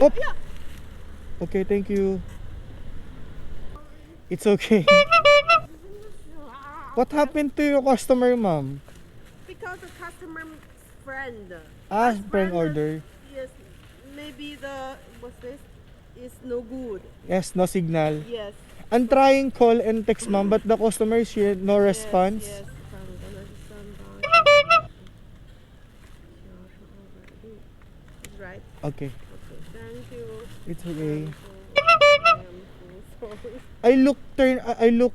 Oh, okay, thank you. It's okay. What happened to your customer, ma'am? Because the customer friend. Ah, His friend is- order. Yes, maybe what's this is no good. Yes, no signal. Yes. I'm trying call and text, ma'am, but the customer is here, no response. Yes. Right. Okay, Okay. Thank you. it's okay. I am so sorry. I look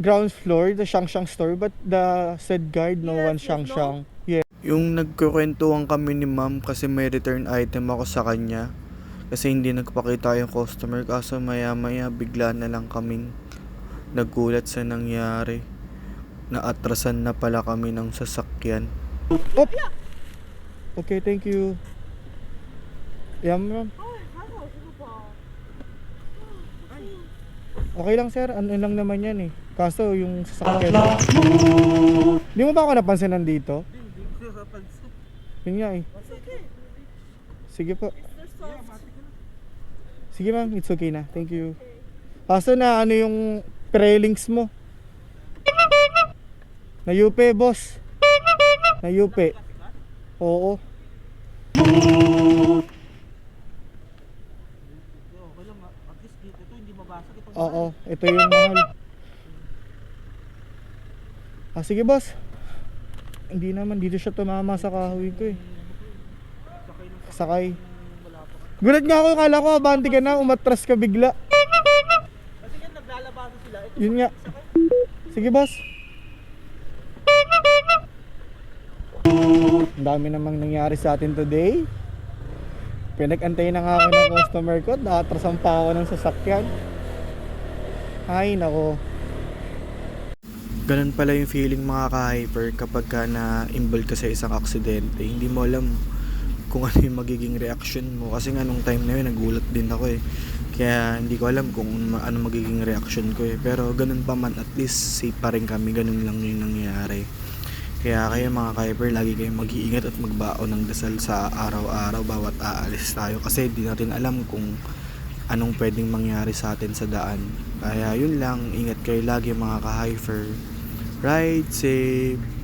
ground floor, the Shang Shang store, but the said guard, no Yes, one yes, Shang no? Shang. Yeah. Yung nagkukwentuhan kami ni ma'am kasi may return item ako sa kanya. Kasi hindi nagpakita yung customer, kaso maya maya bigla na lang kaming nagulat sa nangyari. Naatrasan na pala kami ng sasakyan. Oh! Okay, thank you. Yeah, ma'am. Okay lang, sir. Ano lang naman yan eh. Kaso yung sasakyan. Di mo ba ako napansin nandito? Yun nga eh. Sige po. Sige ma'am, it's okay na. Thank you. Kaso na ano yung pre-links mo? Nayupe, boss. Nayupe. Oo. Oo, ito yung mahal. Ah, sige boss. Hindi naman, dito siya tumama sa kahoy ko eh. Sakay. Gulat nga ako, kala ko abante ka na, umatras ka bigla. Kasi nga naglalabasan sila. Ito Yun nga. Sige boss. Ang dami namang nangyari sa atin today. Pinag-antay na nga ako ng customer ko, nakatrasan pa ako ng sasakyan. Ay nako. Ganun pala yung feeling mga ka-hyper kapag ka na-involved ka sa isang aksidente. Hindi mo alam kung ano yung magiging reaction mo. Kasi nga nung time na yun, nagulat din ako eh. Kaya hindi ko alam kung ano magiging reaction ko eh. Pero ganun pa man, at least safe pa rin kami. Ganun lang yung nangyari. Kaya kayo mga ka-hyper, lagi kayong mag-iingat at magbaon ng dasal sa araw-araw bawat aalis tayo. Kasi di natin alam kung anong pwedeng mangyari sa atin sa daan. Kaya yun lang, ingat kayo lagi mga ka-hyper. Ride safe!